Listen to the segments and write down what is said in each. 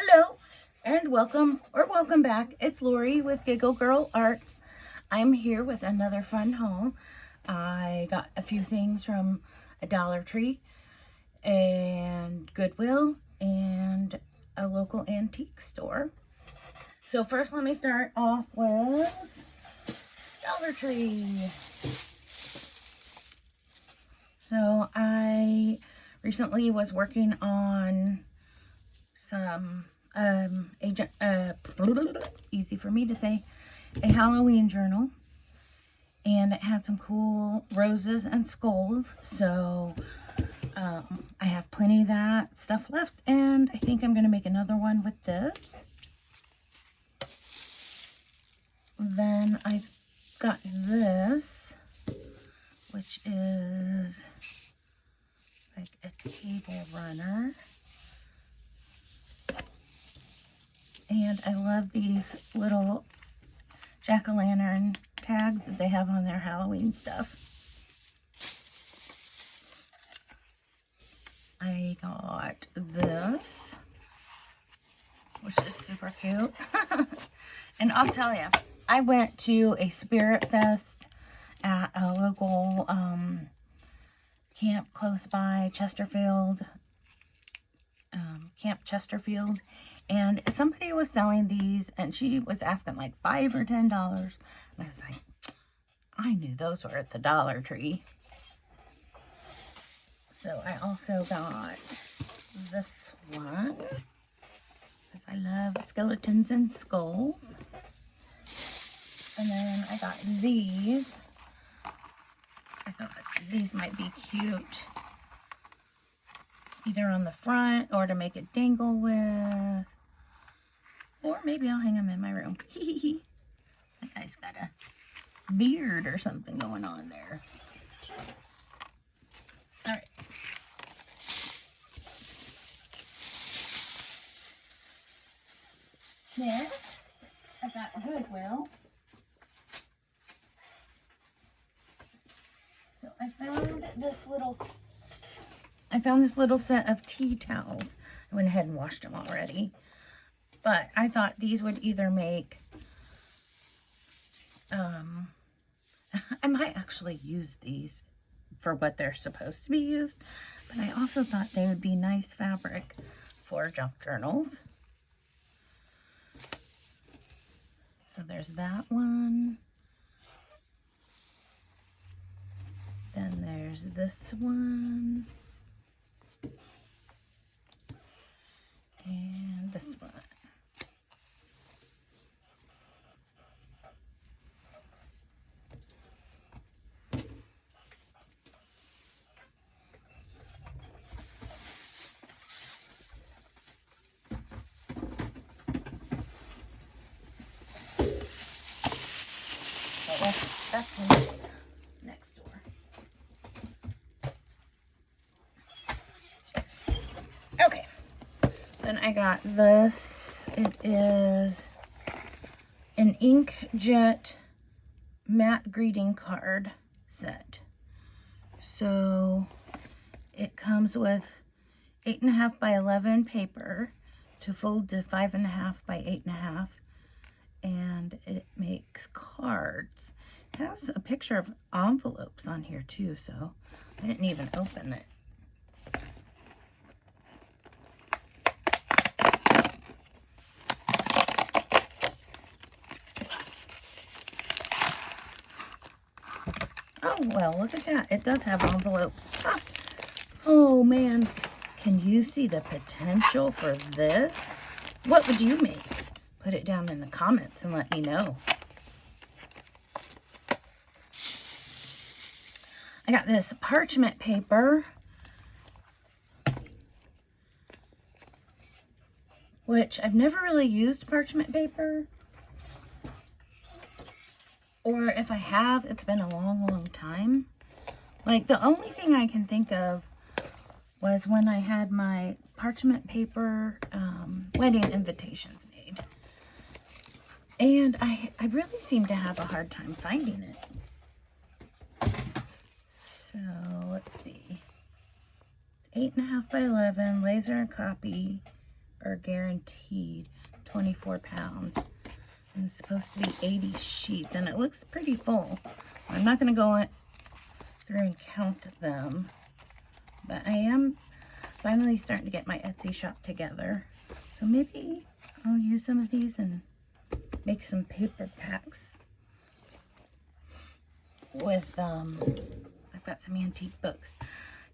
Hello and welcome back. It's Lori with Giggle Girl Arts. I'm here with another fun haul. I got a few things from a Dollar Tree and Goodwill and a local antique store. So first let me start off with Dollar Tree. So I recently was working on some easy for me to say, a Halloween journal, and it had some cool roses and skulls. So I have plenty of that stuff left, and I think I'm gonna make another one with this. Then I've got this, which is like a table runner. And I love these little jack-o'-lantern tags that they have on their Halloween stuff. I got this, which is super cute. And I'll tell you, I went to a Spirit Fest at a local camp close by Chesterfield, Camp Chesterfield. And somebody was selling these, and she was asking like $5 or $10. And I was like, I knew those were at the Dollar Tree. So I also got this one, because I love skeletons and skulls. And then I got these. I thought these might be cute, either on the front or to make it dangle with. Or maybe I'll hang them in my room. That guy's got a beard or something going on there. Alright. Next, I got Goodwill. So I found this little set of tea towels. I went ahead and washed them already. But I thought these would either make, I might actually use these for what they're supposed to be used. But I also thought they would be nice fabric for junk journals. So there's that one. Then there's this one. And this one. So that's one next door. Okay. Then I got this. It is an inkjet matte greeting card set. So it comes with 8.5 by 11 paper to fold to 5.5 by 8.5, and it makes cards. It has a picture of envelopes on here too, so I didn't even open it. Oh, well, look at that. It does have envelopes. Ah. Oh, man. Can you see the potential for this? What would you make? Put it down in the comments and let me know. I got this parchment paper, which I've never really used parchment paper. Or if I have, it's been a long, long time. Like, the only thing I can think of was when I had my parchment paper wedding invitations made. And I really seem to have a hard time finding it. So, let's see. It's 8.5 by 11, laser and copy, are guaranteed 24 pounds. And it's supposed to be 80 sheets, and it looks pretty full. I'm not going to go through and count them, but I am finally starting to get my Etsy shop together. So maybe I'll use some of these and make some paper packs with, I've got some antique books.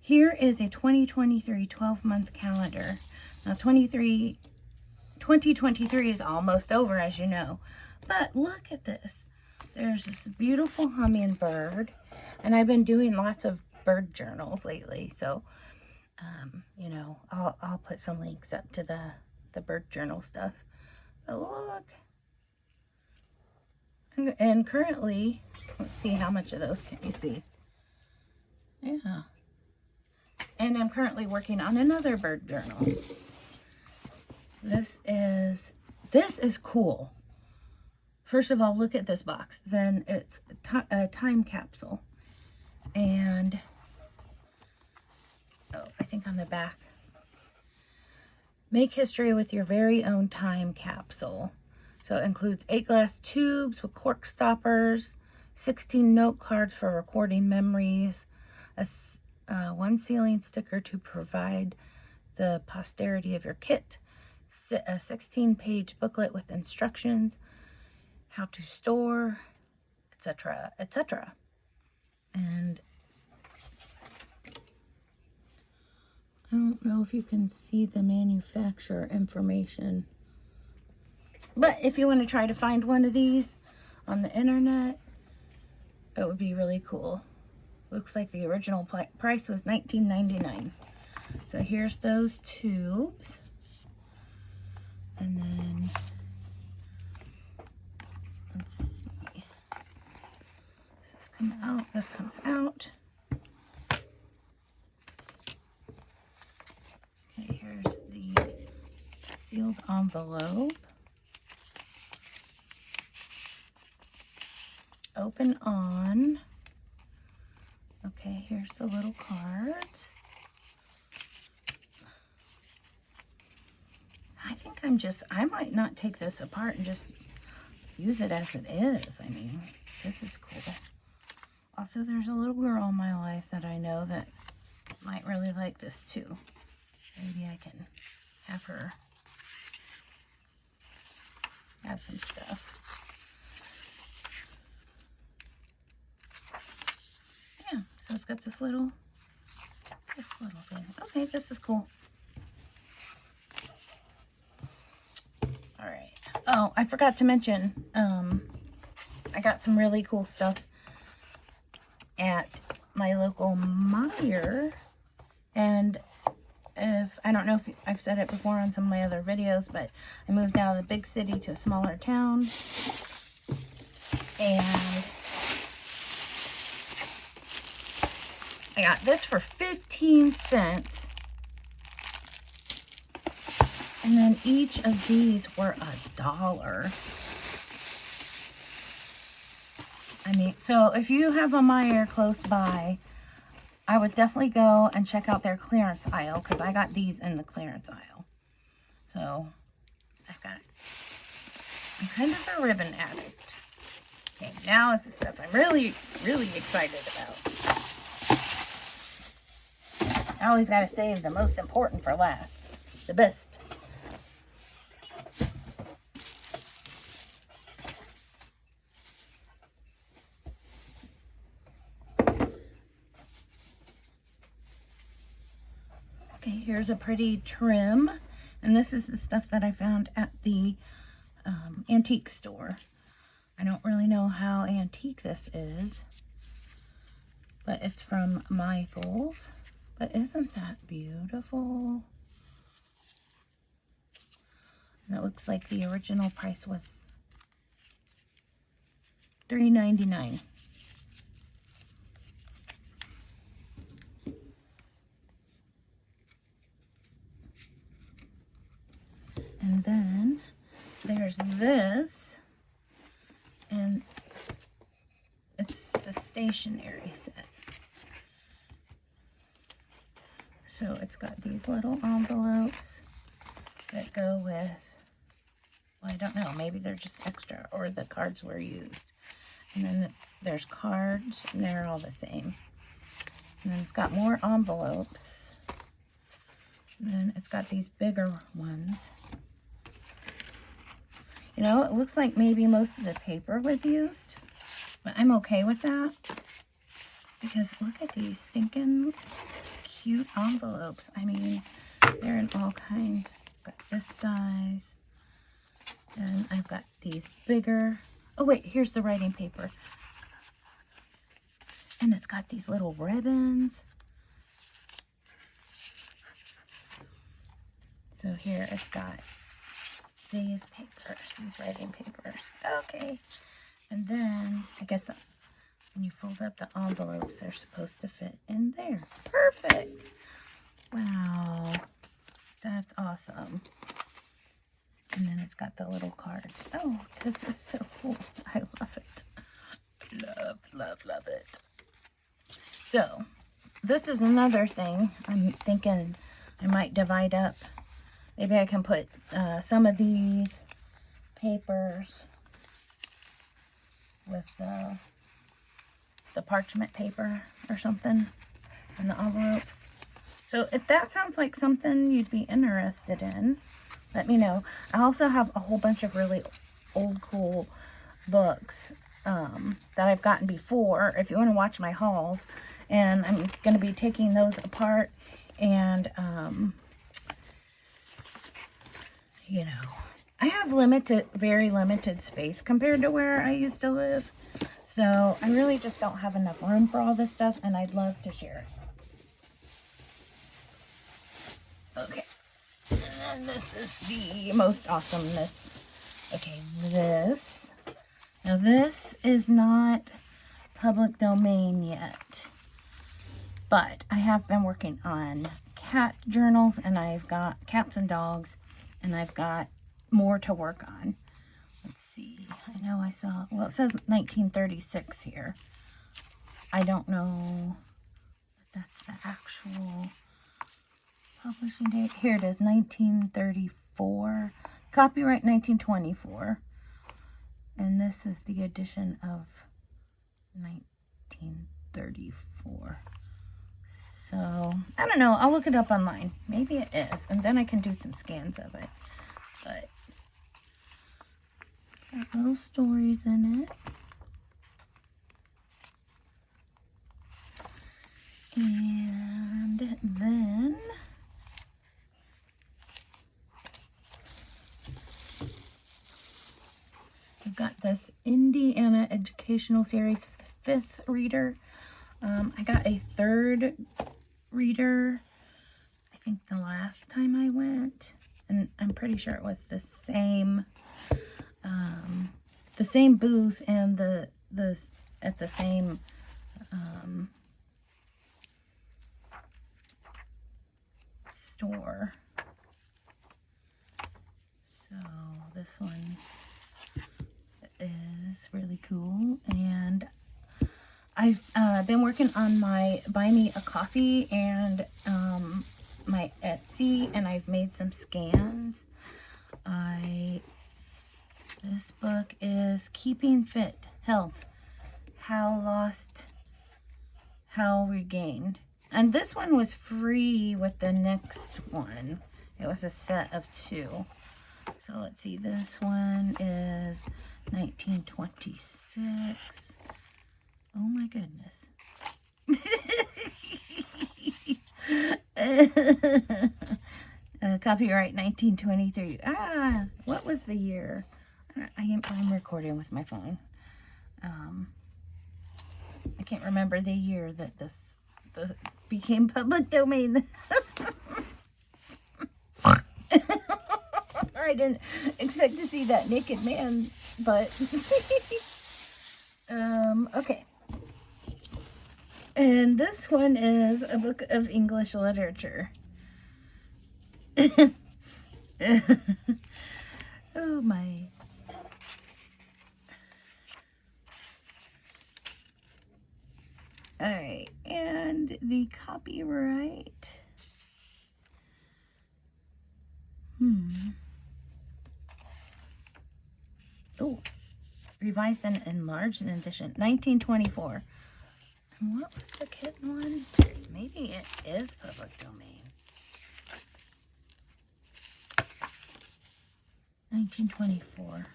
Here is a 2023 12-month calendar. Now 2023 is almost over, as you know, but look at this. There's this beautiful hummingbird, and I've been doing lots of bird journals lately, so you know, I'll put some links up to the bird journal stuff. But look, and currently, let's see how much of those can you see. Yeah, and I'm currently working on another bird journal. This is cool. First of all, look at this box. Then it's a time capsule. And, oh, I think on the back. Make history with your very own time capsule. So it includes 8 glass tubes with cork stoppers, 16 note cards for recording memories, one sealing sticker to provide the posterity of your kit, a 16-page booklet with instructions, how to store, etc., etc. And I don't know if you can see the manufacturer information, but if you want to try to find one of these on the internet, it would be really cool. Looks like the original price was $19.99. So here's those tubes. And then, let's see. This comes out. This comes out. Okay, here's the sealed envelope. Open on. Okay, here's the little cards. I think I might not take this apart and just use it as it is. I mean, this is cool. Also, there's a little girl in my life that I know that might really like this too. Maybe I can have her have some stuff. Yeah, so it's got this little thing. Okay, this is cool. All right. Oh, I forgot to mention, I got some really cool stuff at my local Meijer, and I don't know if I've said it before on some of my other videos, but I moved out of the big city to a smaller town, and I got this for 15 cents. And then each of these were $1. I mean, so if you have a Meijer close by, I would definitely go and check out their clearance aisle, because I got these in the clearance aisle. So I'm kind of a ribbon addict. Okay, now is the stuff I'm really, really excited about. I always got to save the most important for last. The best. Okay, here's a pretty trim. And this is the stuff that I found at the antique store. I don't really know how antique this is, but it's from Michael's. But isn't that beautiful? And it looks like the original price was $3.99. And then there's this, and it's a stationery set. So it's got these little envelopes, that go with, well, I don't know, maybe they're just extra or the cards were used. And then there's cards and they're all the same. And then it's got more envelopes. And then it's got these bigger ones. You know, it looks like maybe most of the paper was used, but I'm okay with that because look at these stinking cute envelopes. I mean, they're in all kinds. Got this size, and I've got these bigger. Oh wait, here's the writing paper. And it's got these little ribbons. So here it's got these papers, these writing papers. Okay. And then, I guess when you fold up the envelopes, they're supposed to fit in there. Perfect. Wow. That's awesome. And then it's got the little cards. Oh, this is so cool. I love it. Love, love, love it. So, this is another thing. I'm thinking I might divide up. Maybe I can put some of these papers with the parchment paper or something in the envelopes. So if that sounds like something you'd be interested in, let me know. I also have a whole bunch of really old cool books that I've gotten before if you want to watch my hauls. And I'm going to be taking those apart and you know, I have very limited space compared to where I used to live. So I really just don't have enough room for all this stuff, and I'd love to share it. Okay. And then this is the most awesomeness. Okay, this. Now this is not public domain yet, but I have been working on cat journals, and I've got cats and dogs. And I've got more to work on. Let's see. I know I saw, well, it says 1936 here. I don't know if that's the actual publishing date. Here it is, 1934. Copyright 1924. And this is the edition of 1934. So, I don't know. I'll look it up online. Maybe it is. And then I can do some scans of it. But it's got little stories in it. And then I've got this Indiana Educational Series 5th reader. I got a 3rd reader, I think the last time I went, and I'm pretty sure it was the same booth and at the same store. So this one is really cool, and I've been working on my Buy Me a Coffee and my Etsy, and I've made some scans. This book is Keeping Fit, Health, How Lost, How Regained. And this one was free with the next one. It was a set of 2. So let's see, this one is 1926. Oh my goodness. Copyright 1923. Ah, what was the year? I'm recording with my phone. I can't remember the year that this became public domain. I didn't expect to see that naked man, but okay. And this one is a book of English literature. Oh my. Alright, and the copyright. Oh, revised and enlarged in edition, 1924. And what was the kitten one? Maybe it is public domain. 1924.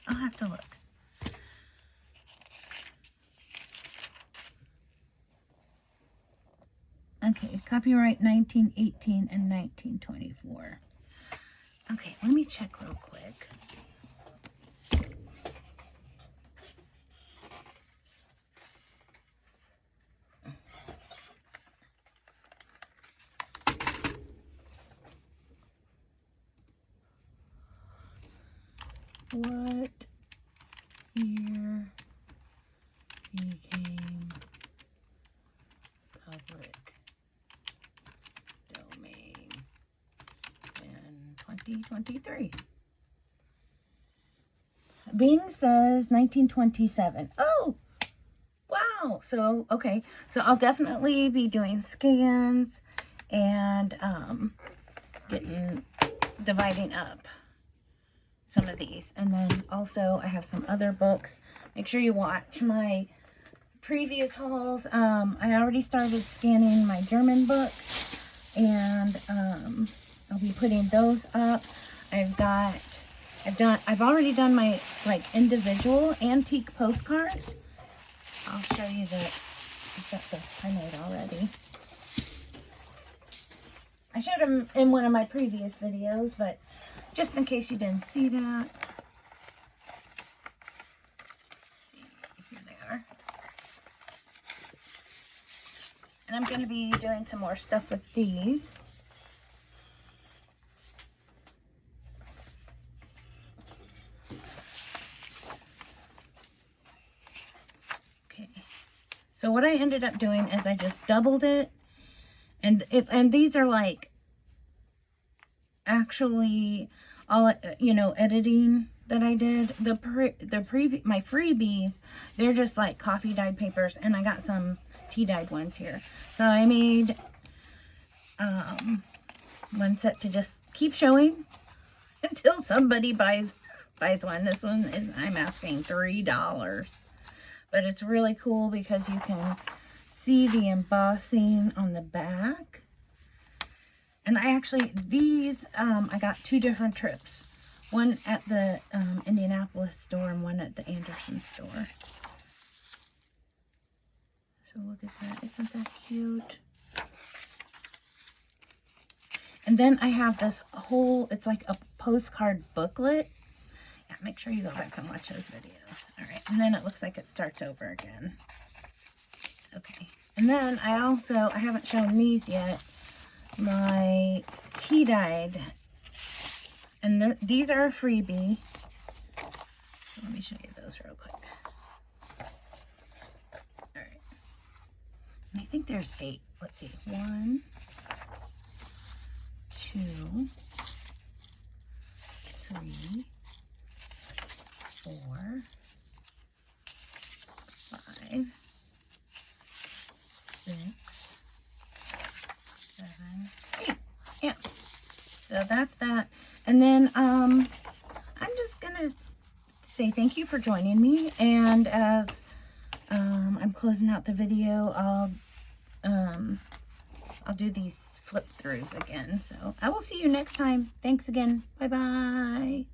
I'll have to look. Okay, copyright 1918 and 1924. Okay, let me check real quick. What year became public domain in 2023? Bing says 1927. Oh, wow. So, okay. So I'll definitely be doing scans and dividing up some of these. And then also I have some other books. Make sure you watch my previous hauls. I already started scanning my German books, and I'll be putting those up. I've already done my like individual antique postcards. I'll show you I've got the I made already. I showed them in one of my previous videos, but just in case you didn't see that. See, here they are. And I'm going to be doing some more stuff with these. Okay. So what I ended up doing is I just doubled it. And these are like actually all, editing that I did. My freebies, they're just like coffee dyed papers, and I got some tea dyed ones here. So I made one set to just keep showing until somebody buys one. This one is, I'm asking $3, but it's really cool because you can see the embossing on the back. And these, I got 2 different trips. One at the Indianapolis store and one at the Anderson store. So look at that. Isn't that cute? And then I have this whole, it's like a postcard booklet. Yeah, make sure you go back and watch those videos. All right. And then it looks like it starts over again. Okay. And then I haven't shown these yet. My tea dyed, and these are a freebie. Let me show you those real quick. All right, and I think there's 8. Let's see, 1, 2, 3, 4, 5, 6, 7, 8. Yeah. So that's that. And then I'm just gonna say thank you for joining me. And as I'm closing out the video, I'll do these flip throughs again. So I will see you next time. Thanks again. Bye bye.